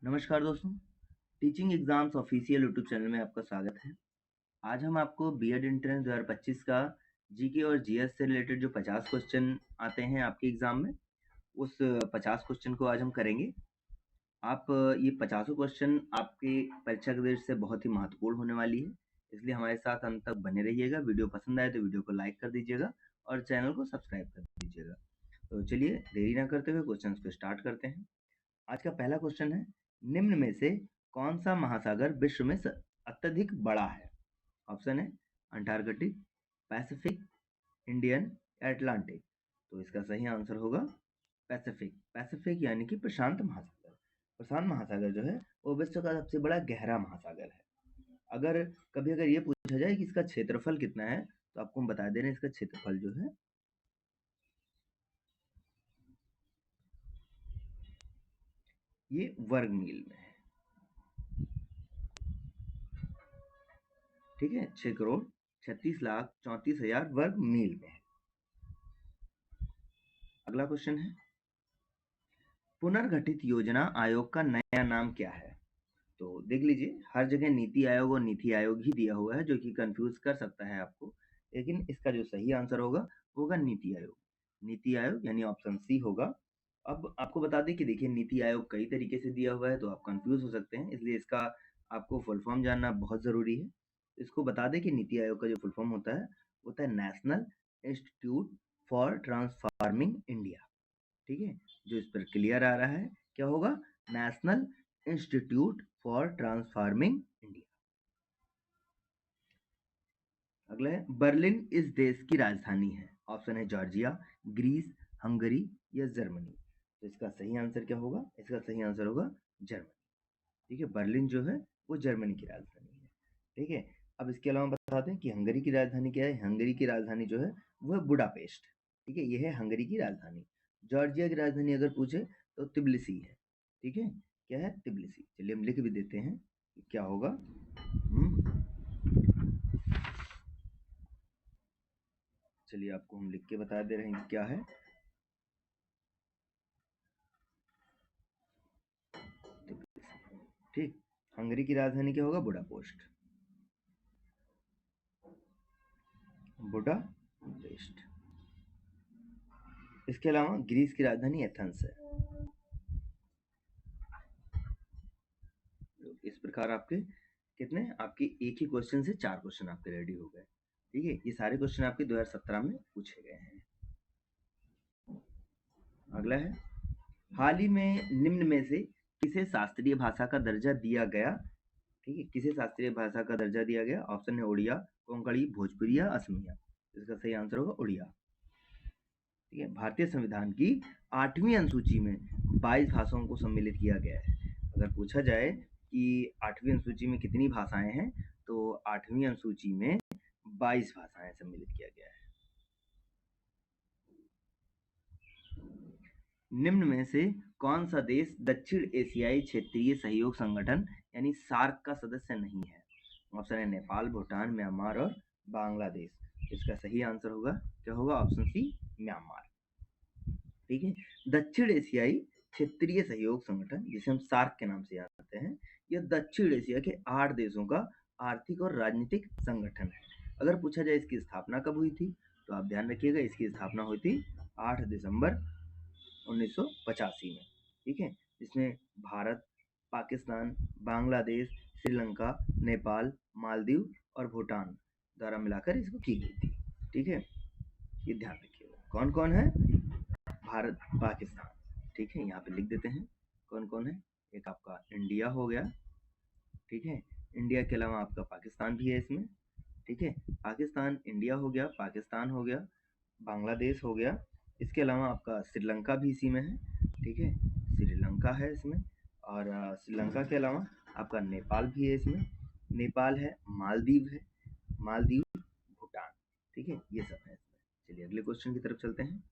नमस्कार दोस्तों, teaching exams official YouTube channel में आपका स्वागत है। आज हम आपको बीएड एंट्रेंस 2025 का जीके और जीएस से रिलेटेड जो 50 क्वेश्चन आते हैं आपके एग्जाम में, उस 50 क्वेश्चन को आज हम करेंगे। आप ये 50 क्वेश्चन आपके परीक्षा के दृष्टि से बहुत ही महत्वपूर्ण होने वाली है, इसलिए हमारे साथ अंत तक बने रहिएगा। वीडियो पसंद आए तो वीडियो को लाइक कर दीजिएगा और चैनल को सब्सक्राइब कर दीजिएगा। तो चलिए देरी ना करते हुए क्वेश्चन को स्टार्ट करते हैं। आज का पहला क्वेश्चन है, निम्न में से कौन सा महासागर विश्व में अत्यधिक बड़ा है? ऑप्शन है अंटार्कटिक, पैसिफिक, इंडियन, अटलांटिक। तो इसका सही आंसर होगा पैसिफिक। पैसिफिक यानी कि प्रशांत महासागर। प्रशांत महासागर जो है वो विश्व का सबसे बड़ा गहरा महासागर है। अगर ये पूछा जाए कि इसका क्षेत्रफल कितना है, तो आपको हम बता दे रहे हैं इसका क्षेत्रफल जो है ये वर्ग मील में है। ठीक है, 6,36,34,000 वर्ग मील में है। अगला क्वेश्चन है, पुनर्गठित योजना आयोग का नया नाम क्या है? तो देख लीजिए, हर जगह नीति आयोग और नीति आयोग ही दिया हुआ है, जो कि कंफ्यूज कर सकता है आपको, लेकिन इसका जो सही आंसर होगा नीति आयोग। नीति आयोग यानी ऑप्शन सी होगा। अब आपको बता दें कि देखिए, नीति आयोग कई तरीके से दिया हुआ है, तो आप कंफ्यूज हो सकते हैं, इसलिए इसका आपको फुल फॉर्म जानना बहुत जरूरी है। इसको बता दें कि नीति आयोग का जो फुल फॉर्म होता है national institute for transforming India. ठीक है, जो इस पर क्लियर आ रहा है, क्या होगा? National institute for transforming India. अगला है, बर्लिन इस देश की राजधानी है। ऑप्शन है जॉर्जिया, ग्रीस, हंगरी या जर्मनी। तो इसका सही आंसर क्या होगा? इसका सही आंसर होगा जर्मनी। ठीक है, बर्लिन जो है वो जर्मनी की राजधानी है। ठीक है, अब इसके अलावा बता दें कि हंगरी की राजधानी क्या है। हंगरी की राजधानी जो है वो है बुडापेस्ट। ठीक है, ये है हंगरी की राजधानी। जॉर्जिया की राजधानी अगर पूछे तो तिब्लिसी है। ठीक है, क्या है? तिब्लिसी। चलिए हम लिख भी देते हैं कि क्या होगा। चलिए आपको हम लिख के बता दे रहे हैं कि क्या है। ठीक, हंगरी की राजधानी क्या होगा? बुडापेस्ट। बुडापेस्ट। इसके अलावा ग्रीस की राजधानी एथेंस है। इस प्रकार आपके कितने आपके एक ही क्वेश्चन से 4 क्वेश्चन आपके रेडी हो गए। ठीक है, ये सारे क्वेश्चन आपके 2017 में पूछे गए हैं। अगला है, हाल ही में निम्न में से किसे शास्त्रीय भाषा का दर्जा दिया गया? ठीक है, किसे शास्त्रीय भाषा का दर्जा दिया गया? ऑप्शन है उड़िया, कोंकणी, भोजपुरी या असमिया। इसका सही आंसर होगा उड़िया। ठीक है, भारतीय संविधान की 8वीं अनुसूची में 22 भाषाओं को सम्मिलित किया गया है। अगर पूछा जाए कि 8वीं अनुसूची में कितनी भाषाएं हैं, तो 8वीं अनुसूची में 22 भाषाएं सम्मिलित किया गया है। निम्न में से कौन सा देश दक्षिण एशियाई क्षेत्रीय सहयोग संगठन यानी सार्क का सदस्य नहीं है? ऑप्शन है नेपाल, भूटान, म्यांमार और बांग्लादेश। इसका सही आंसर होगा, क्या होगा? Option C, Myanmar. ठीक है, दक्षिण एशियाई क्षेत्रीय सहयोग संगठन, जिसे हम सार्क के नाम से जानते हैं, यह दक्षिण एशिया के 8 देशों का आर्थिक और राजनीतिक संगठन है। अगर पूछा जाए इसकी स्थापना कब हुई थी, तो आप ध्यान रखिएगा, इसकी स्थापना हुई थी 8 दिसंबर 1985 में। ठीक है, जिसमें भारत, पाकिस्तान, बांग्लादेश, श्रीलंका, नेपाल, मालदीव और भूटान द्वारा मिलाकर इसको की गई थी। ठीक है, ये ध्यान रखिएगा। कौन कौन है? भारत, पाकिस्तान। ठीक है, यहाँ पे लिख देते हैं कौन कौन है। एक आपका इंडिया हो गया। ठीक है, इंडिया के अलावा आपका पाकिस्तान भी है इसमें। ठीक है, पाकिस्तान, इंडिया हो गया, पाकिस्तान हो गया, बांग्लादेश हो गया। इसके अलावा आपका श्रीलंका भी इसी में है। ठीक है, श्रीलंका है इसमें। और श्रीलंका के अलावा आपका नेपाल भी है इसमें। नेपाल है, मालदीव है, मालदीव, भूटान। ठीक है, ये सब है इसमें। चलिए अगले क्वेश्चन की तरफ चलते हैं।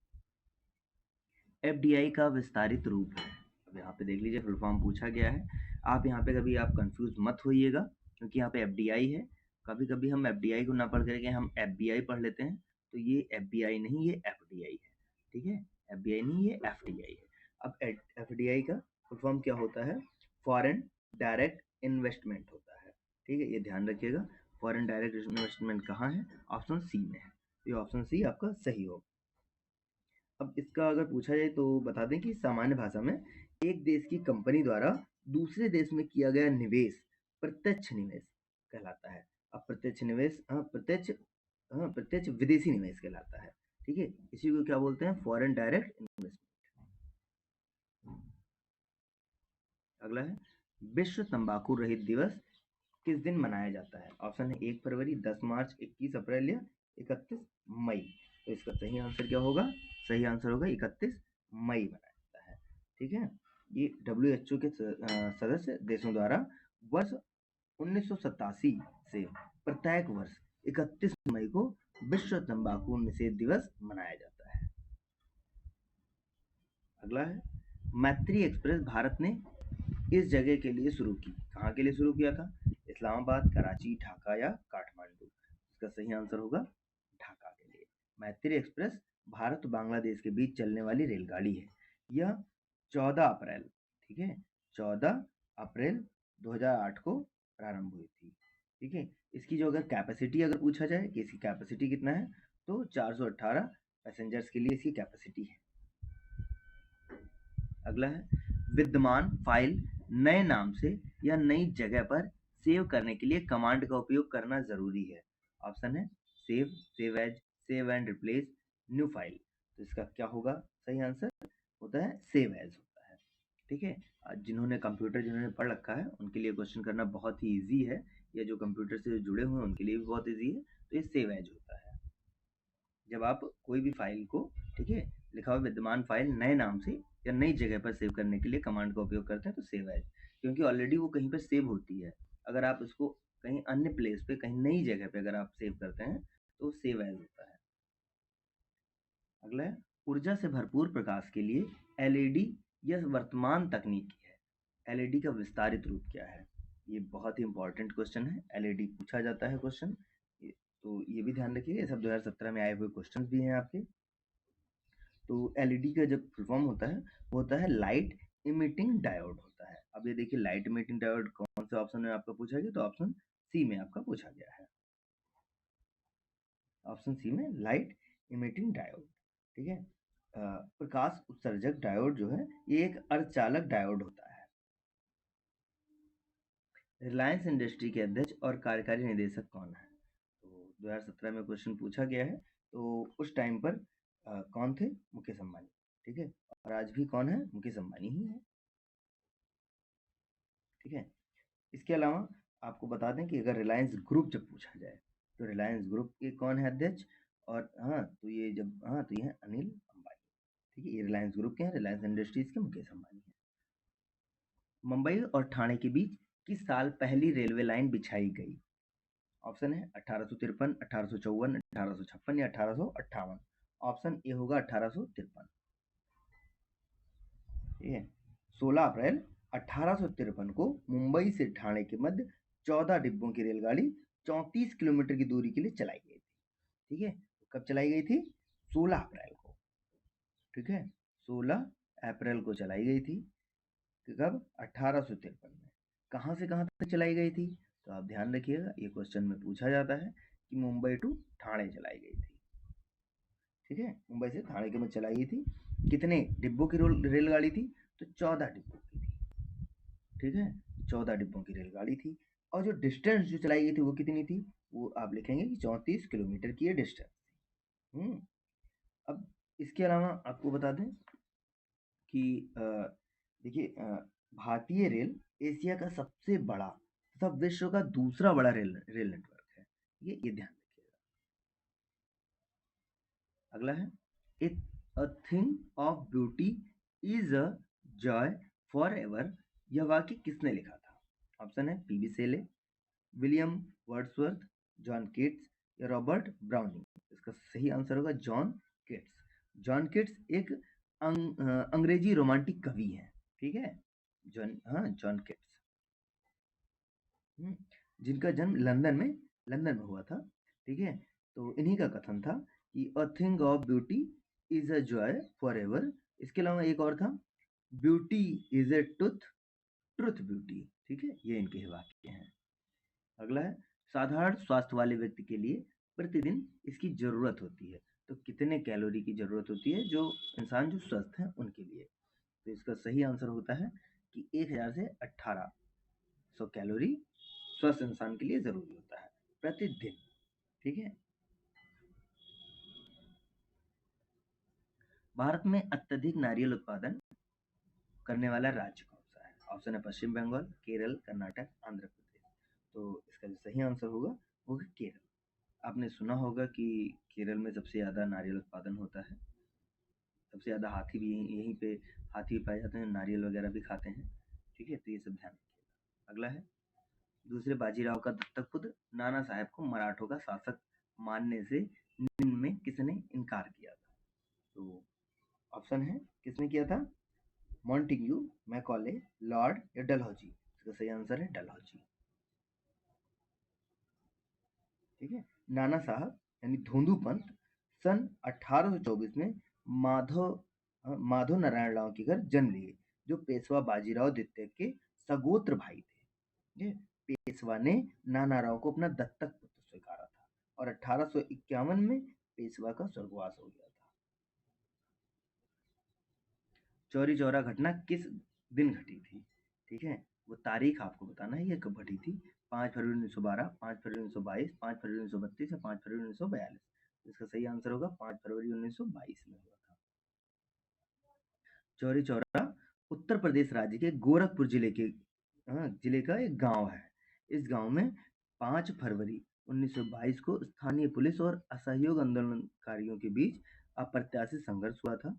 एफडीआई का विस्तारित रूप है। अब यहाँ पे देख लीजिए, फुल फॉर्म पूछा गया है। आप यहाँ पे कभी आप कंफ्यूज मत होइएगा, क्योंकि यहाँ पे एफडीआई है। कभी कभी हम एफडीआई को ना पढ़ करके हम एफबीआई पढ़ लेते हैं, तो ये एफबीआई नहीं, ये एफडीआई है। ठीक है, एफबीआई नहीं, ये एफडीआई है। अब एफडीआई का फुल फॉर्म क्या होता है? फॉरेन डायरेक्ट इन्वेस्टमेंट होता है। ठीक है, ये ध्यान रखिएगा। फॉरेन डायरेक्ट इन्वेस्टमेंट कहाँ है? ऑप्शन सी में है। ये ऑप्शन सी आपका सही होगा। अब इसका अगर पूछा जाए तो बता दें कि सामान्य भाषा में एक देश की कंपनी द्वारा दूसरे देश में किया गया निवेश प्रत्यक्ष निवेश कहलाता है। अब प्रत्यक्ष निवेश प्रत्यक्ष विदेशी निवेश कहलाता है। ठीक है, इसी को क्या बोलते हैं? Foreign direct investment. अगला है, विश्व तंबाकू रहित दिवस किस दिन मनाया जाता है? ऑप्शन है 1 फरवरी, 10 मार्च, 21 अप्रैल या 31 मई। तो इसका सही आंसर क्या होगा? सही आंसर होगा 31 मई मनाया जाता है। ठीक है, ये WHO के सदस्य देशों द्वारा वर्ष 1987 से प्रत्येक वर्ष 31 मई को विश्व तंबाकू निषेध दिवस मनाया जाता है। अगला है, मैत्री एक्सप्रेस भारत ने इस जगह के लिए शुरू की। कहाँ के लिए शुरू किया था? इस्लामाबाद, कराची, ढाका या काठमांडू। इसका सही आंसर होगा ढाका के लिए। मैत्री एक्सप्रेस भारत और बांग्लादेश के बीच चलने वाली रेलगाड़ी है। यह 14 अप्रैल, ठीक है, 14 अप्रैल 2008 को प्रारंभ हुई थी। ठीक है, इसकी जो अगर कैपेसिटी अगर पूछा जाए कि इसकी कैपेसिटी कितना है, तो 418 पैसेंजर्स के लिए इसकी कैपेसिटी है। अगला है, विद्यमान फाइल नए नाम से या नई जगह पर सेव करने के लिए कमांड का उपयोग करना जरूरी है। ऑप्शन है save, save as, save and replace, new file. तो इसका क्या होगा? सही आंसर होता है सेव एज होता है। ठीक है, जिन्होंने कंप्यूटर जिन्होंने पढ़ रखा है उनके लिए क्वेश्चन करना बहुत ही ईजी है, या जो कंप्यूटर से जुड़े हुए हैं उनके लिए भी बहुत ईजी है। तो ये सेव एज होता है। जब आप कोई भी फाइल को, ठीक है, लिखा हुआ विद्यमान फाइल नए नाम से या नई जगह पर सेव करने के लिए कमांड का उपयोग करते हैं तो सेव एज, क्योंकि ऑलरेडी वो कहीं पर सेव होती है। अगर आप उसको कहीं अन्य प्लेस पे, कहीं नई जगह पे अगर आप सेव करते हैं तो सेव एज होता है। अगला है, ऊर्जा से भरपूर प्रकाश के लिए एलईडी यह वर्तमान तकनीक है। एलईडी का विस्तारित रूप क्या है? ये बहुत ही इंपॉर्टेंट क्वेश्चन है, एलईडी पूछा जाता है क्वेश्चन, तो ये भी ध्यान रखिए। ये सब 2017 में आए हुए क्वेश्चंस भी हैं आपके। तो एलईडी का जब फुल फॉर्म होता है वो होता है लाइट इमिटिंग डायोड होता है। अब ये देखिए, लाइट इमिटिंग डायोड कौन से ऑप्शन में आपका पूछा गया? तो ऑप्शन सी में आपका पूछा गया है। ऑप्शन सी में लाइट इमिटिंग डायोड। ठीक है, प्रकाश उत्सर्जक डायोड जो है ये एक अर्धचालक डायोड होता है। रिलायंस इंडस्ट्री के अध्यक्ष और कार्यकारी निदेशक कौन है? तो 2017 में क्वेश्चन पूछा गया है। तो उस टाइम पर कौन थे? मुकेश अंबानी। ठीक है, और आज भी कौन है? मुकेश अंबानी ही है। ठीक है, इसके अलावा आपको बता दें कि अगर रिलायंस ग्रुप जब पूछा जाए तो रिलायंस ग्रुप के कौन है अध्यक्ष? और तो ये है अनिल अंबानी। ठीक है, ये रिलायंस ग्रुप के हैं, रिलायंस इंडस्ट्रीज के मुकेश अंबानी हैं। मुंबई और ठाणे के बीच किस साल पहली रेलवे लाइन बिछाई गई? ऑप्शन है 1853, 1854, 1856 या 1858। ऑप्शन ए होगा 1853। ठीक है, 16 अप्रैल 1853 को मुंबई से ठाणे के मध्य 14 डिब्बों की रेलगाड़ी 34 किलोमीटर की दूरी के लिए चलाई गई थी। ठीक है, कब चलाई गई थी? 16 अप्रैल को। ठीक है, 16 अप्रैल को चलाई गई थी। कब? 1853 में। कहाँ से कहाँ तक चलाई गई थी? तो आप ध्यान रखिएगा, ये क्वेश्चन में पूछा जाता है कि मुंबई टू ठाणे चलाई गई थी। ठीक है, मुंबई से ठाणे के मध्य चलाई गई थी। कितने डिब्बों की रेलगाड़ी थी? तो 14 डिब्बों की थी। ठीक है, 14 डिब्बों की रेलगाड़ी थी। और जो डिस्टेंस जो चलाई गई थी वो कितनी थी? वो आप लिखेंगे कि 34 किलोमीटर की ये डिस्टेंस थी। अब इसके अलावा आपको बता दें कि देखिए, भारतीय रेल एशिया का सबसे बड़ा तथा विश्व का दूसरा बड़ा रेल नेटवर्क है। ये ध्यान रखिएगा। अगला है, it a thing of beauty is a joy for ever. यह वाक्य किसने लिखा था? ऑप्शन है पीवी सेले, विलियम वर्ड्सवर्थ, जॉन केट्स या रॉबर्ट ब्राउनिंग। इसका सही आंसर होगा जॉन केट्स। जॉन केट्स एक अंग्रेजी रोमांटिक कवि हैं। ठीक है, जॉन केट्स, जिनका जन्म लंदन में हुआ था। ठीक है, तो इन्हीं का कथन था कि a thing of beauty is a joy for ever. इसके अलावा एक और था, beauty is a tooth truth beauty. ठीक है, ये इनके वाक्य हैं। अगला है, साधारण स्वास्थ्य वाले व्यक्ति के लिए प्रतिदिन इसकी जरूरत होती है। तो कितने कैलोरी की जरूरत होती है जो इंसान जो स्वस्थ हैं उनके लिए? तो इसका सही आंसर होता है कि 1000 से 1800 कैलोरी स्वस्थ इंसान के लिए जरूरी होता है प्रतिदिन। ठीक है। भारत में अत्यधिक नारियल उत्पादन करने वाला राज्य कौन सा है? ऑप्शन है पश्चिम बंगाल, केरल, कर्नाटक, आंध्र प्रदेश। तो इसका जो सही आंसर होगा वो है केरल। आपने सुना होगा कि केरल में सबसे ज़्यादा नारियल उत्पादन होता है। सबसे ज़्यादा हाथी भी यहीं पे हाथी पाए जाते हैं, नारियल वगैरह भी खाते हैं। ठीक है, तो ये सब ध्यान रखिएगा। अगला है, दूसरे बाजीराव का दत्तक पुत्र नाना साहेब को मराठों का शासक मानने से निम्न में किसने इनकार किया था? तो ऑप्शन है, किसने किया था? मॉन्टेग्यू, मैकॉले, लॉर्ड या डलहौजी। इसका सही आंसर है डलहौजी। ठीक है। नाना साहब यानी धोंदू पंत सन 1824 में माधव नारायण राव के घर जन्म लिए, जो पेशवा बाजीराव द्वितीय के सगोत्र भाई थे। ये पेशवा ने नाना राव को अपना दत्तक पुत्र स्वीकारा था और 1851 में पेशवा का स्वर्गवास हो गया था। चौरी चौरा घटना किस दिन घटी थी? ठीक है, वो तारीख आपको बताना है, ये कब घटी थी। 5 फरवरी 1912, 5 फरवरी 1922, 5 फरवरी 1932 या 5 फरवरी 1942। इसका सही आंसर होगा 5 फरवरी 1922 में हुआ था। चौरी चौरा उत्तर प्रदेश राज्य के गोरखपुर जिले का एक गांव है। इस गांव में 5 फरवरी 1922 को स्थानीय पुलिस और असहयोग आंदोलनकारियों के बीच अप्रत्याशित संघर्ष हुआ था।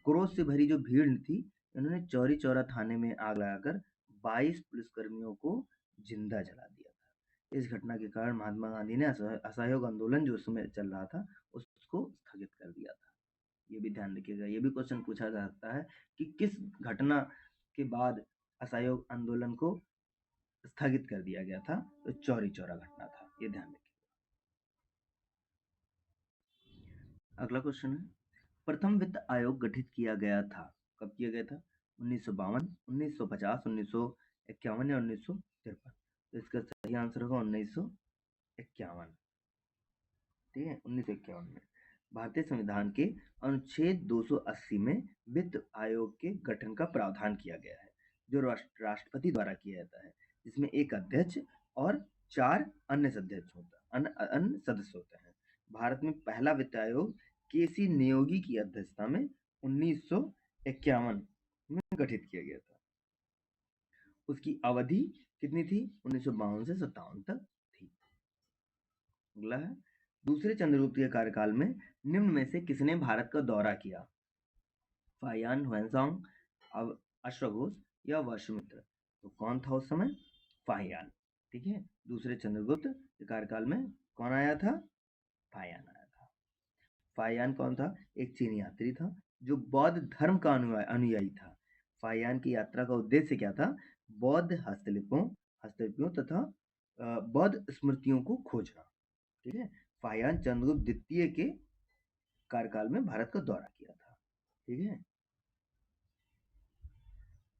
क्रोध से भरी जो भीड़ थी, इन्होंने चौरी चौरा थाने में आग लगाकर 22 पुलिसकर्मियों को जिंदा जला दिया था। इस घटना के कारण महात्मा गांधी ने असहयोग आंदोलन जो उस समय चल रहा था उसको स्थगित कर दिया था। ये भी ध्यान रखिएगा, ये भी क्वेश्चन पूछा जा सकता है कि किस घटना के बाद असहयोग आंदोलन को स्थगित कर दिया गया था। तो चौरी चौरा घटना था, ये ध्यान रखिए। अगला क्वेश्चन है, प्रथम वित्त आयोग गठित किया गया था, कब किया गया था? 1952, 1950, 1951 या 1953। तो इसका सही आंसर होगा 1951। ठीक है, 1951 में भारतीय संविधान के अनुच्छेद 280 में वित्त आयोग के गठन का प्रावधान किया गया है, जो राष्ट्रपति द्वारा किया जाता है, जिसमें एक अध्यक्ष और 4 अन्य सदस्य होते हैं। भारत में पहला वित्त आयोग केसी नियोगी की अध्यक्षता में 1951 में गठित किया गया था। उसकी अवधि कितनी थी? 1952 से 57 तक थी। अगला है, दूसरे चंद्रगुप्त के कार्यकाल में निम्न में से किसने भारत का दौरा किया? फाहियान, ह्वेनसांग, अश्वघोष या वर्षमित्र। तो कौन था उस समय? फाहियान। ठीक है, दूसरे चंद्रगुप्त के कार्यकाल में कौन आया था? फाहियान आया था। फाहियान कौन था? एक चीनी यात्री था जो बौद्ध धर्म का अनुयायी था। फाहियान की यात्रा का उद्देश्य क्या था? बौद्ध हस्तलिपियों तथा बौद्ध स्मृतियों को खोजना। ठीक है, फाहियान चंद्रगुप्त द्वितीय के कार्यकाल में भारत का दौरा किया था। ठीक है,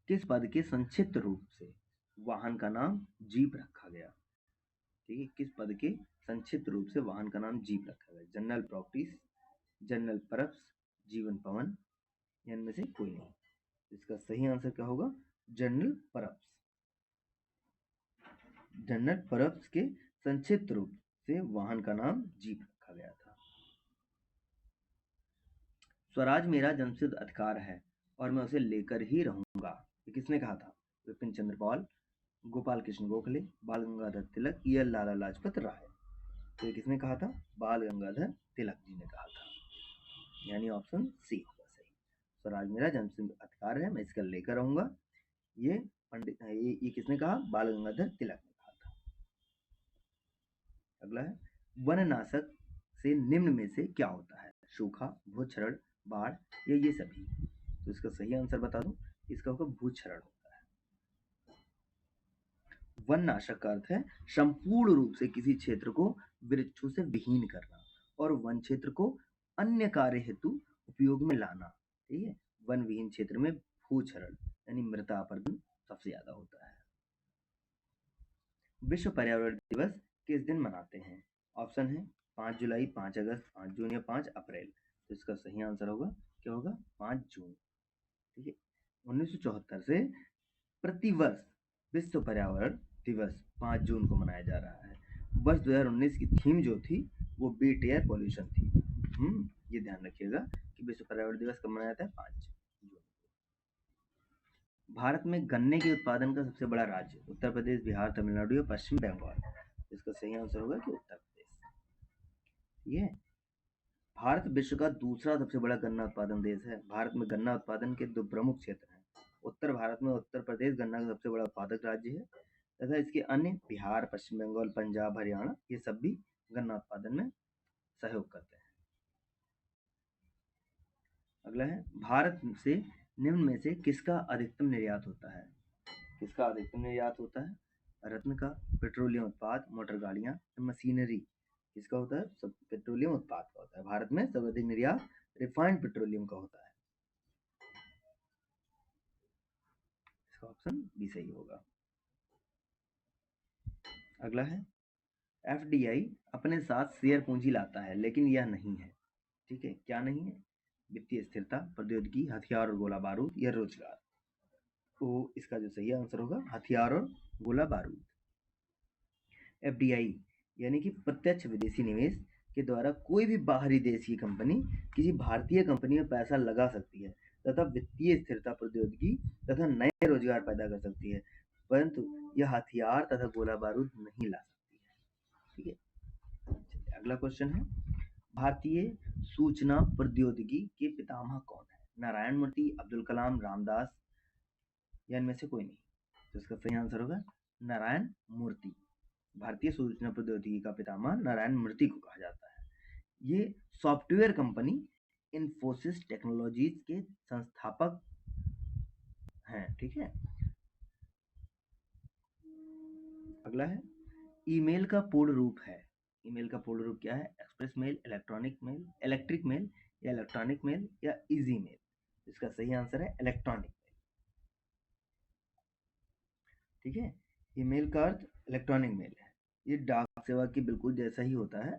किस पद के संक्षिप्त रूप से वाहन का नाम जीप रखा गया? ठीक है, किस पद के संक्षिप्त रूप से वाहन का नाम जीप रखा गया? जनरल प्रॉपर्टीज, जनरल परप्स, जीवन पवन, इनमें से कोई नहीं। इसका सही आंसर क्या होगा? जनरल परप्स। जनरल परप्स के संक्षिप्त रूप से वाहन का नाम जीप रखा गया था। स्वराज मेरा जन्मसिद्ध अधिकार है और मैं उसे लेकर ही रहूंगा, ये किसने कहा था? विपिन चंद्र पाल, गोपाल कृष्ण गोखले, बाल गंगाधर तिलक या लाला लाजपत राय। तो ये किसने कहा था? बाल गंगाधर तिलक जी ने कहा था, यानी ऑप्शन सी होगा सही। स्वराज मेरा जन्मसिद्ध अधिकार है, मैं इसका लेकर रहूंगा, ये किसने कहा? बाल गंगाधर तिलक ने कहा था। अगला है, वननाशक से निम्न में से क्या होता है? सूखा, भूक्षरण, बाढ़ या ये सभी। तो इसका सही आंसर बता दूं, इसका होगा भूक्षरण होता है। वननाशक का अर्थ है संपूर्ण रूप से किसी क्षेत्र को वृक्षों से विहीन करना और वन क्षेत्र को अन्य कार्य हेतु उपयोग में लाना। ठीक है, वन विहीन क्षेत्र में भूक्षरण यानी मृदा अपरदन सबसे ज्यादा होता है। विश्व पर्यावरण दिवस किस दिन मनाते हैं? ऑप्शन है 5 जुलाई, 5 अगस्त, 5 जून या 5 अप्रैल। तो इसका सही आंसर होगा, क्या होगा, 5 जून। ठीक है, 1974 से प्रतिवर्ष विश्व पर्यावरण दिवस 5 जून को मनाया जा रहा है। वर्ष 2019 की थीम जो थी वो बीट एयर पॉल्यूशन थी। ये ध्यान रखिएगा कि विश्व पर्यावरण दिवस कब मनाया जाता है, 5 जून। भारत में गन्ने के उत्पादन का सबसे बड़ा राज्य उत्तर प्रदेश, बिहार, तमिलनाडु या पश्चिम बंगाल। इसका सही आंसर होगा कि उत्तर प्रदेश। ये भारत विश्व का दूसरा सबसे बड़ा गन्ना उत्पादन देश है। भारत में गन्ना उत्पादन के 2 प्रमुख क्षेत्र हैं। उत्तर भारत में उत्तर प्रदेश गन्ना का सबसे बड़ा उत्पादक राज्य है तथा इसके अन्य बिहार, पश्चिम बंगाल, पंजाब, हरियाणा ये सब भी गन्ना उत्पादन में सहयोग करते हैं। अगला है, भारत से निम्न में से किसका अधिकतम निर्यात होता है? किसका अधिकतम निर्यात होता है? रत्न का, पेट्रोलियम उत्पाद, मोटर गाड़ियां, मशीनरी। किसका होता है? सब पेट्रोलियम उत्पाद का होता है। भारत में सर्वाधिक निर्यात रिफाइंड पेट्रोलियम का होता है। इसका ऑप्शन बी सही होगा। अगला है, एफडीआई अपने साथ शेयर पूंजी लाता है लेकिन यह नहीं है। ठीक है, क्या नहीं है? वित्तीय स्थिरता, प्रौद्योगिकी, हथियार और गोला बारूद या रोजगार। तो इसका जो सही आंसर होगा, हथियार और गोला बारूद। एफडीआई यानी कि प्रत्यक्ष विदेशी निवेश के द्वारा कोई भी बाहरी देश की कंपनी किसी भारतीय कंपनी में पैसा लगा सकती है तथा वित्तीय स्थिरता, प्रौद्योगिकी तथा नए रोजगार पैदा कर सकती है, परंतु यह हथियार तथा गोला बारूद नहीं ला सकती है। ठीक है, अगला क्वेश्चन है, भारतीय सूचना प्रौद्योगिकी के पितामह कौन है? नारायण मूर्ति, अब्दुल कलाम, रामदास या इनमें से कोई नहीं। तो इसका सही आंसर होगा नारायण मूर्ति। भारतीय सूचना प्रौद्योगिकी का पितामह नारायण मूर्ति को कहा जाता है। ये सॉफ्टवेयर कंपनी इन्फोसिस टेक्नोलॉजीज के संस्थापक हैं। ठीक है, अगला है, ईमेल का पूर्ण रूप है। ईमेल का पूर्ण रूप क्या है? Express mail, electronic mail, electric mail या इलेक्ट्रॉनिक मेल या इजी मेल। इसका सही आंसर है इलेक्ट्रॉनिक मेल। ठीक है, ईमेल का अर्थ इलेक्ट्रॉनिक मेल है। ये डाक सेवा की बिल्कुल जैसा ही होता है।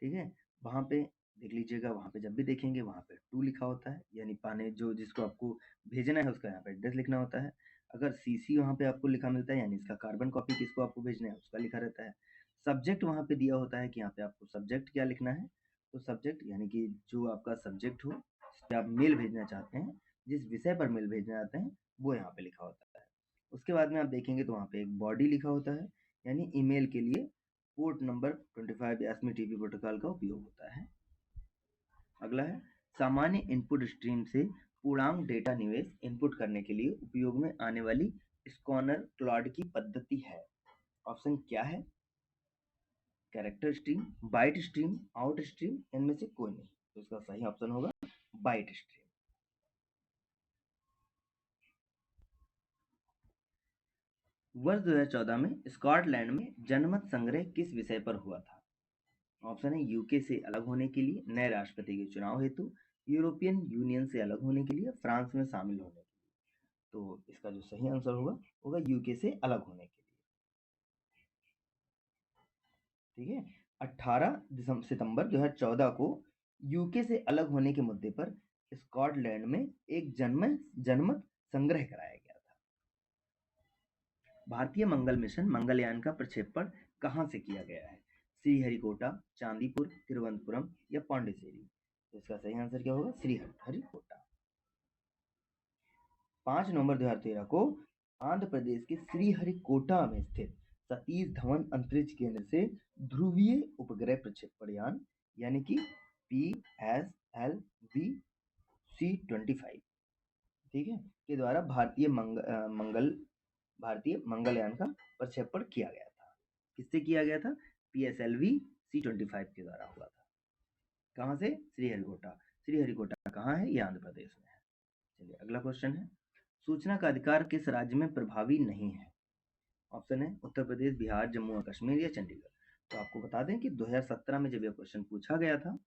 ठीक है, वहाँ पे देख लीजिएगा, वहाँ पे जब भी देखेंगे वहाँ पे टू लिखा होता है, यानी पाने जो जिसको आपको भेजना है उसका यहाँ पे एड्रेस लिखना होता है। अगर सीसी वहाँ पे आपको लिखा मिलता है यानी इसका कार्बन कॉपी किसको आपको भेजना है उसका लिखा रहता है। सब्जेक्ट वहाँ पे दिया होता है कि यहाँ पे आपको सब्जेक्ट क्या लिखना है। तो सब्जेक्ट यानी कि जो आपका सब्जेक्ट हो, जिस पे आप मेल भेजना चाहते हैं, जिस विषय पर मेल भेजना चाहते हैं, वो यहाँ पे लिखा होता है। उसके बाद में आप देखेंगे तो वहाँ पे एक बॉडी लिखा होता है, यानी ईमेल के लिए पोर्ट नंबर 25 एसएमटीपी प्रोटोकॉल का उपयोग होता है। अगला है, सामान्य इनपुट स्ट्रीम से पूर्णांक डेटा निवेश इनपुट करने के लिए उपयोग में आने वाली स्कॉनर क्लॉड की पद्धति है। ऑप्शन क्या है? Character stream, byte stream, out stream, इनमें से कोई नहीं। तो इसका सही ऑप्शन होगा बाइट स्ट्रीम। वर्ष 2014 में स्कॉटलैंड में जनमत संग्रह किस विषय पर हुआ था? ऑप्शन है यूके से अलग होने के लिए, नए राष्ट्रपति के चुनाव हेतु, यूरोपियन यूनियन से अलग होने के लिए, फ्रांस में शामिल होने के लिए। तो इसका जो सही आंसर होगा यूके से अलग होने के लिए। ठीक है, 18 सितंबर 2014 को यूके से अलग होने के मुद्दे पर स्कॉटलैंड में एक जनमत संग्रह कराया गया था। भारतीय मंगल मिशन मंगलयान का प्रक्षेपण कहाँ से किया गया है? श्रीहरिकोटा, चांदीपुर, तिरुवनंतपुरम या पांडिचेरी। तो इसका सही आंसर क्या होगा? श्रीहरिकोटा। 5 नवंबर 2013 को आंध्र प्रदेश के श्रीहरिकोटा में स्थित सतीश धवन अंतरिक्ष केंद्र से ध्रुवीय उपग्रह प्रक्षेपण यान यानी कि PSLV-C25, ठीक है, के द्वारा भारतीय मंगलयान का प्रक्षेपण किया गया था। किससे किया गया था? PSLV-C25 के द्वारा हुआ था। कहाँ से? श्रीहरिकोटा। श्रीहरिकोटा कहाँ है? ये आंध्र प्रदेश में है। चलिए अगला क्वेश्चन है, सूचना का अधिकार किस राज्य में प्रभावी नहीं है? ऑप्शन है उत्तर प्रदेश, बिहार, जम्मू और कश्मीर या चंडीगढ़। तो आपको बता दें कि 2017 में जब यह क्वेश्चन पूछा गया था,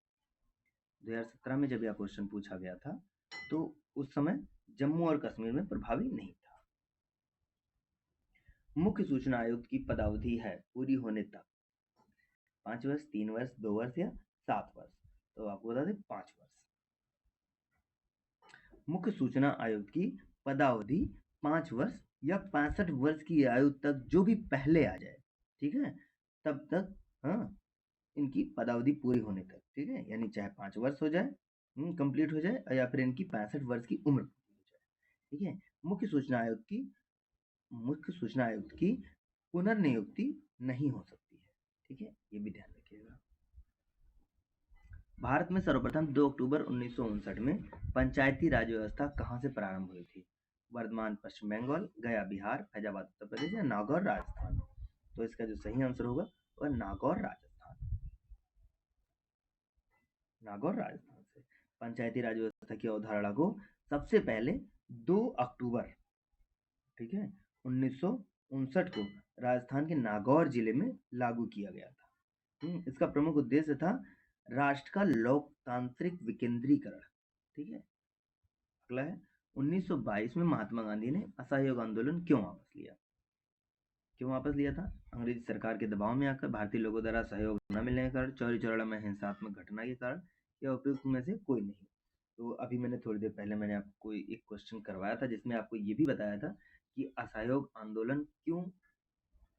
2017 में जब यह क्वेश्चन पूछा गया था तो उस समय जम्मू और कश्मीर में प्रभावी नहीं था। मुख्य सूचना आयुक्त की पदावधि है पूरी होने तक 5 वर्ष, 3 वर्ष, 2 वर्ष या 7 वर्ष। तो आपको बता दें 5 वर्ष। मुख्य सूचना आयुक्त की पदावधि 5 वर्ष या 65 वर्ष की आयु तक जो भी पहले आ जाए, ठीक है, तब तक, हाँ, इनकी पदावधि पूरी होने तक, ठीक है, यानी चाहे 5 वर्ष हो जाए, कंप्लीट हो जाए, या फिर इनकी 65 वर्ष की उम्र पूरी हो जाए, ठीक है। मुख्य सूचना आयुक्त की पुनर्नियुक्ति नहीं हो सकती है, ठीक है, ये भी ध्यान रखिएगा। भारत में सर्वप्रथम 2 अक्टूबर 1959 में पंचायती राज व्यवस्था कहाँ से प्रारंभ हुई थी? वर्धमान पश्चिम बंगाल, गया बिहार, फैजाबाद उत्तर प्रदेश या नागौर राजस्थान? तो इसका जो सही आंसर होगा वह नागौर राजस्थान। नागौर राजस्थान से पंचायती राज व्यवस्था की अवधारणा को सबसे पहले 2 अक्टूबर, ठीक है, 1959 को राजस्थान के नागौर जिले में लागू किया गया था। इसका प्रमुख उद्देश्य था राष्ट्र का लोकतांत्रिक विकेंद्रीकरण, ठीक है। अगला है 1922 में महात्मा गांधी ने असहयोग आंदोलन क्यों वापस लिया था? अंग्रेजी सरकार के दबाव में आकर, भारतीय लोगों द्वारा सहयोग न मिलने के कारण, चौरी चौरा में हिंसात्मक घटना के कारण, या उपयुक्त में से कोई नहीं। तो अभी मैंने थोड़ी देर पहले मैंने आपको एक क्वेश्चन करवाया था जिसमें आपको ये भी बताया था कि असहयोग आंदोलन क्यों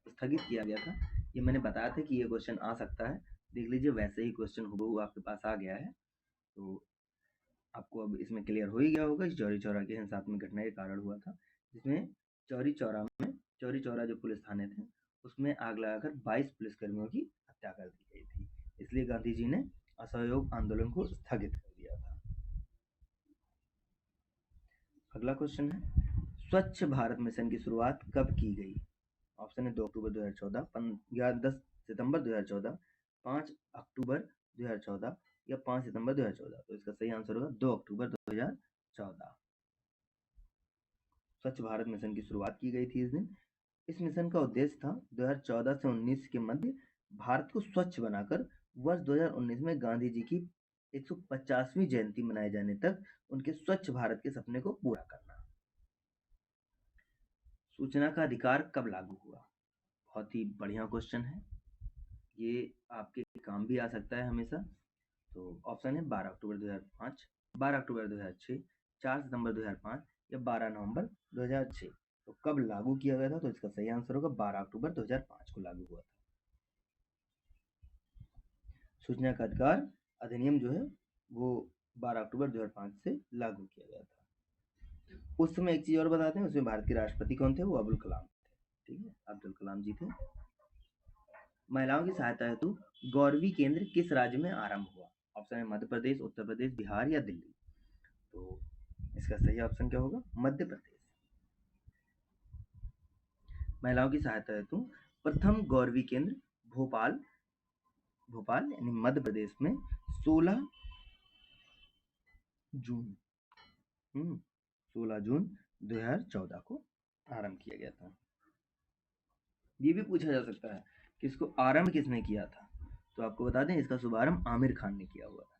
स्थगित किया गया था। ये मैंने बताया था कि ये क्वेश्चन आ सकता है, देख लीजिए वैसे ही क्वेश्चन हुबहू आपके पास आ गया है। तो आपको अब इसमें क्लियर हो ही गया होगा कि चौरी चौरा की हिंसात्मक घटना के कारण हुआ था, जिसमें चौरी चौरा जो पुलिस थाने थे उसमें आग लगाकर 22 पुलिसकर्मियों की हत्या कर दी गई थी। इसलिए गांधी जी ने असहयोग आंदोलन को स्थगित कर दिया था। अगला क्वेश्चन है, स्वच्छ भारत मिशन की शुरुआत कब की गई? ऑप्शन है 2 अक्टूबर 2014, या 10 सितंबर 2014, 5 अक्टूबर 2014 या 5 सितंबर 2014। तो इसका सही आंसर होगा 2 अक्टूबर 2014। स्वच्छ भारत मिशन की शुरुआत की गई थी इस दिन। इस मिशन का उद्देश्य था 2014 से 19 के मध्य भारत को स्वच्छ बनाकर वर्ष 2019 में गांधी जी की 150वीं जयंती मनाए जाने तक उनके स्वच्छ भारत के सपने को पूरा करना। सूचना का अधिकार कब लागू हुआ? बहुत ही बढ़िया क्वेश्चन है, ये आपके काम भी आ सकता है हमेशा। तो ऑप्शन है 12 अक्टूबर 2005, 12 अक्टूबर 2006, 4 सितंबर 2005 या 12 नवंबर 2006। तो कब लागू किया गया था? तो इसका सही आंसर होगा 12 अक्टूबर 2005 को लागू हुआ था। सूचना का अधिकार अधिनियम जो है वो 12 अक्टूबर 2005 से लागू किया गया था। उस समय एक चीज और बताते हैं, उसमें भारत के राष्ट्रपति कौन थे? वो अब्दुल कलाम थे, ठीक है, अब्दुल कलाम जी थे। महिलाओं की सहायता हेतु गौरवी केंद्र किस राज्य में आरंभ हुआ? ऑप्शन है मध्य प्रदेश, उत्तर प्रदेश, बिहार या दिल्ली। तो इसका सही ऑप्शन क्या होगा? मध्य प्रदेश। महिलाओं की सहायता हेतु प्रथम गौरवी केंद्र भोपाल यानी मध्य प्रदेश में 16 जून 2014 को आरंभ किया गया था। ये भी पूछा जा सकता है कि इसको आरंभ किसने किया था? तो आपको बता दें इसका शुभारंभ आमिर खान ने किया हुआ था।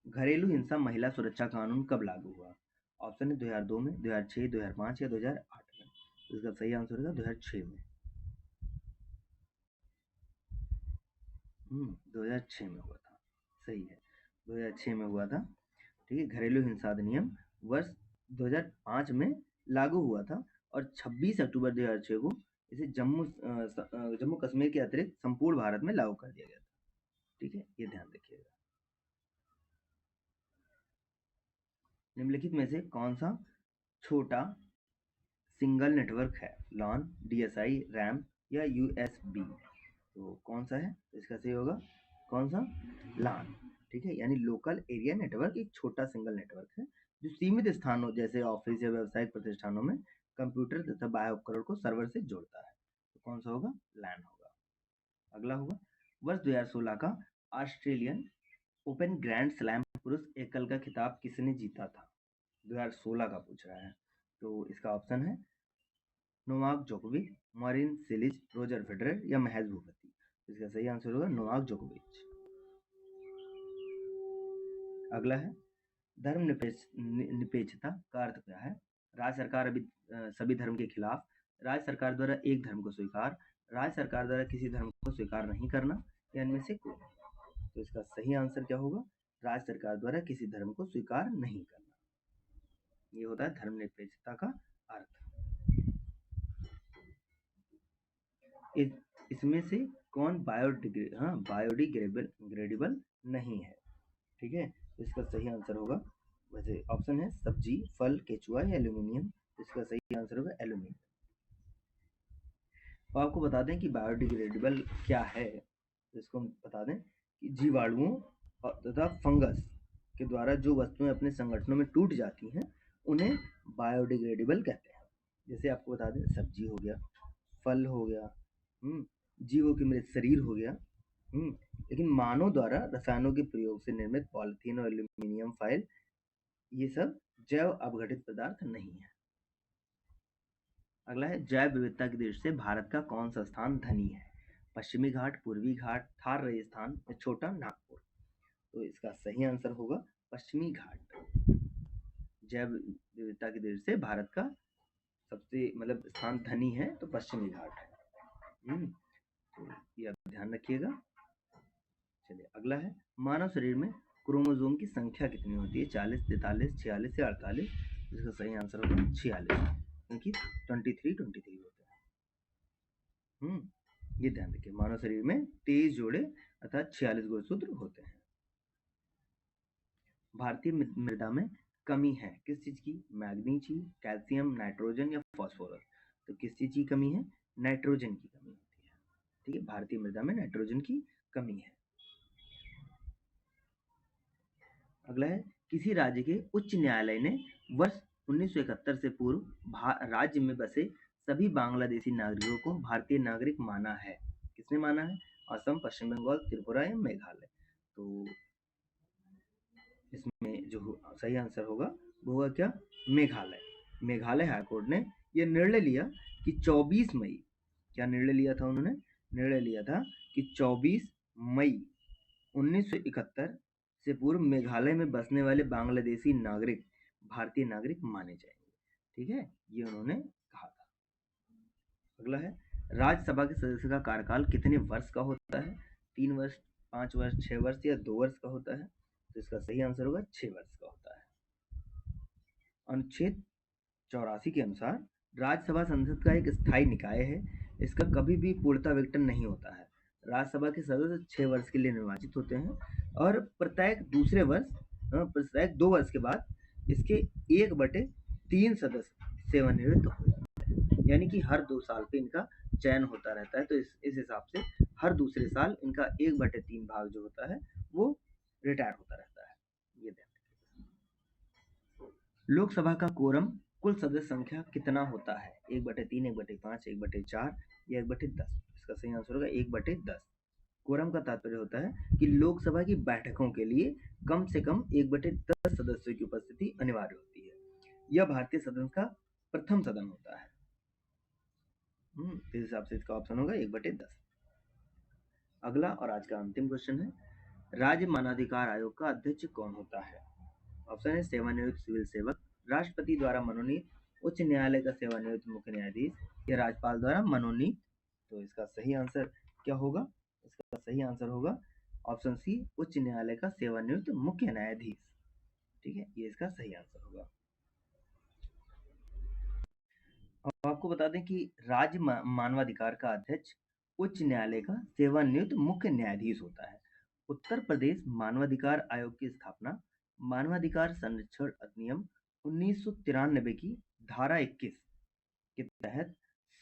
घरेलू हिंसा महिला सुरक्षा कानून कब लागू हुआ? ऑप्शन है 2002 में, 2006, 2005 या 2008 में। तो इसका सही आंसर होगा 2006 में। 2006 में हुआ था, सही है, 2006 में हुआ था, ठीक है। घरेलू हिंसा अधिनियम वर्ष 2005 में लागू हुआ था और 26 अक्टूबर 2006 को इसे जम्मू कश्मीर के अतिरिक्त संपूर्ण भारत में लागू कर दिया गया था, ठीक है, ये ध्यान रखिएगा। निम्नलिखित में से कौन सा छोटा सिंगल नेटवर्क है? लॉन, डीएसआई, रैम या यूएसबी? तो कौन सा है? तो इसका सही होगा कौन सा? लान, ठीक है, यानी लोकल एरिया नेटवर्क एक छोटा सिंगल नेटवर्क है जो सीमित स्थानों जैसे ऑफिस या व्यावसायिक प्रतिष्ठानों में कंप्यूटर तथा बाह्य उपकरण को सर्वर से जोड़ता है। तो कौन सा होगा? लैन होगा। अगला होगा, वर्ष 2016 का ऑस्ट्रेलियन ओपन ग्रैंड स्लैम पुरुष एकल का खिताब किसने जीता था? 2016 का पूछ रहा है। तो इसका ऑप्शन है नोवाक जोकोविच, मरिन सिलिच, रोजर फेडरर या महेश भूपति। इसका सही आंसर होगा नोवाक जोकोविच। अगला है, धर्म निरपेक्षता का अर्थ क्या है? राज्य सरकार अभी सभी धर्म के खिलाफ, राज्य सरकार द्वारा एक धर्म को स्वीकार, राज्य सरकार द्वारा किसी धर्म को स्वीकार नहीं करना, या इनमें से कोई। तो इसका सही आंसर क्या होगा? राज्य सरकार द्वारा किसी धर्म को स्वीकार नहीं करना। ये होता है धर्मनिरपेक्षता का अर्थ। इसमें से कौन बायोडिग्रेडेबल नहीं है? ठीक है, इसका सही आंसर होगा, वैसे ऑप्शन है सब्जी, फल, केचुआ या एल्यूमिनियम। इसका सही आंसर होगा एल्यूमिनियम। तो आपको बता दें कि बायोडिग्रेडेबल क्या है। तो इसको हम बता दें कि जीवाणुओं तथा फंगस के द्वारा जो वस्तुएं अपने संगठनों में टूट जाती हैं उन्हें बायोडिग्रेडेबल कहते हैं। जैसे आपको बता दें सब्जी हो गया, फल हो गया, जीवों के मृत शरीर हो गया, लेकिन मानव द्वारा रसायनों के प्रयोग से निर्मित पॉलिथीन और एल्यूमिनियम फॉयल ये सब जैव अपघटित पदार्थ नहीं है। अगला है जैव विविधता की दृष्टि से भारत का कौन सा स्थान धनी है? पश्चिमी घाट, पूर्वी घाट, थार रेगिस्तान या छोटा नागपुर। तो इसका सही आंसर होगा पश्चिमी घाट। जैव विविधता की दृष्टि से भारत का सबसे स्थान धनी है तो पश्चिमी घाट है। तो ये आप ध्यान रखिएगा। चलिए अगला है मानव शरीर में क्रोमोसोम की संख्या कितनी होती है? 40, 43, 46 या 48। इसका सही आंसर होगा 46, क्योंकि 23 होते हैं। ये ध्यान रखिए, मानव शरीर में 23 जोड़े अर्थात 46 गुणसूत्र होते हैं। भारतीय मृदा में कमी है किस चीज की? मैग्नीज की, कैल्शियम, नाइट्रोजन या फास्फोरस। तो किस चीज की कमी है? नाइट्रोजन की कमी होती है। ठीक है, भारतीय मृदा में नाइट्रोजन की कमी है। अगला है किसी राज्य के उच्च न्यायालय ने वर्ष 1971 से पूर्व राज्य में बसे सभी बांग्लादेशी नागरिकों को भारतीय नागरिक माना है। किसने माना है? असम, पश्चिम बंगाल, त्रिपुरा या मेघालय। तो इसमें जो सही आंसर होगा वो होगा क्या? मेघालय। मेघालय हाईकोर्ट ने यह निर्णय लिया कि 24 मई, क्या निर्णय लिया था उन्होंने? निर्णय लिया था कि 24 मई 1971 से पूर्व मेघालय में बसने वाले बांग्लादेशी नागरिक भारतीय नागरिक माने जाएंगे। ठीक है, ये उन्होंने कहा था। अगला है राज्यसभा के सदस्य का कार्यकाल कितने वर्ष का होता है? 3 वर्ष, 5 वर्ष, 6 वर्ष या 2 वर्ष का होता है? तो इसका सही आंसर होगा 6 वर्ष का होता है। अनुच्छेद 84 के अनुसार राज्यसभा संसद का एक स्थायी निकाय है। इसका कभी भी पूर्णता विघटन नहीं होता है। राज्यसभा के सदस्य 6 वर्ष के लिए निर्वाचित होते हैं और प्रत्येक 2 वर्ष के बाद इसके 1/3 सदस्य सेवानिवृत्त हो जाते हैं। यानी कि हर 2 साल पे इनका चयन होता रहता है। तो इस हिसाब से हर दूसरे साल इनका 1/3 भाग जो होता है वो रिटायर होता रहता है। ये ध्यान रखिएगा। लोकसभा का कोरम कुल सदस्य संख्या कितना होता है? 1/3, 1/5, 1/4 या 1/10। इसका सही आंसर होगा 1/10। कोरम का तात्पर्य होता है कि लोकसभा की बैठकों के लिए कम से कम 1/10 सदस्यों की उपस्थिति अनिवार्य होती है। यह भारतीय सदन का प्रथम सदन होता है। इस हिसाब से इसका ऑप्शन होगा 1/10। अगला और आज का अंतिम क्वेश्चन है राज्य मानवाधिकार आयोग का अध्यक्ष कौन होता है? ऑप्शन है सेवानिवृत्त सिविल सेवक, राष्ट्रपति द्वारा मनोनीत, उच्च न्यायालय का सेवानिवृत्त मुख्य न्यायाधीश या राज्यपाल द्वारा मनोनीत। तो इसका सही आंसर क्या होगा? इसका सही आंसर होगा ऑप्शन सी, उच्च न्यायालय का सेवानिवृत्त मुख्य न्यायाधीश। ठीक है, ये इसका सही आंसर होगा। अब आपको बता दें कि राज्य मानवाधिकार का अध्यक्ष उच्च न्यायालय का सेवानिवृत्त मुख्य न्यायाधीश होता है। उत्तर प्रदेश मानवाधिकार आयोग की स्थापना मानवाधिकार संरक्षण अधिनियम 1993 की धारा 21 के तहत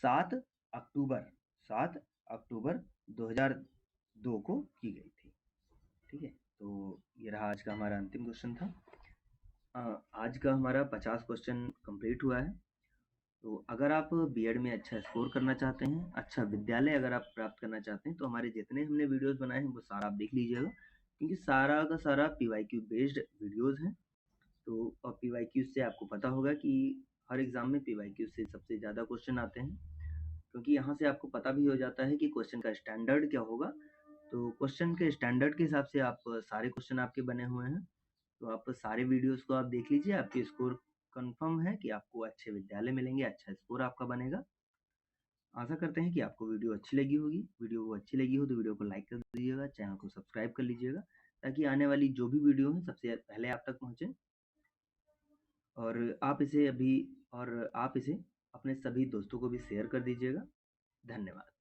7 अक्टूबर 2002 को की गई थी। ठीक है, तो ये रहा आज का हमारा अंतिम क्वेश्चन था। आज का हमारा 50 क्वेश्चन कंप्लीट हुआ है। तो अगर आप बीएड में अच्छा स्कोर करना चाहते हैं, अच्छा विद्यालय अगर आप प्राप्त करना चाहते हैं, तो हमारे जितने हमने वीडियोस बनाए हैं वो सारा आप देख लीजिएगा, क्योंकि सारा का सारा पीवाईक्यू बेस्ड वीडियोस हैं। तो और पीवाईक्यू से आपको पता होगा कि हर एग्जाम में पीवाईक्यू से सबसे ज़्यादा क्वेश्चन आते हैं, क्योंकि यहाँ से आपको पता भी हो जाता है कि क्वेश्चन का स्टैंडर्ड क्या होगा। तो क्वेश्चन के स्टैंडर्ड के हिसाब से आप सारे क्वेश्चन आपके बने हुए हैं। तो आप सारे वीडियोस को आप देख लीजिए, आपके स्कोर कन्फर्म है कि आपको अच्छे विद्यालय मिलेंगे, अच्छा स्कोर आपका बनेगा। आशा करते हैं कि आपको वीडियो अच्छी लगी होगी। वीडियो को अच्छी लगी हो तो वीडियो को लाइक कर दीजिएगा, चैनल को सब्सक्राइब कर लीजिएगा ताकि आने वाली जो भी वीडियो है सबसे पहले आप तक पहुँचे। और आप इसे अपने सभी दोस्तों को भी शेयर कर दीजिएगा। धन्यवाद।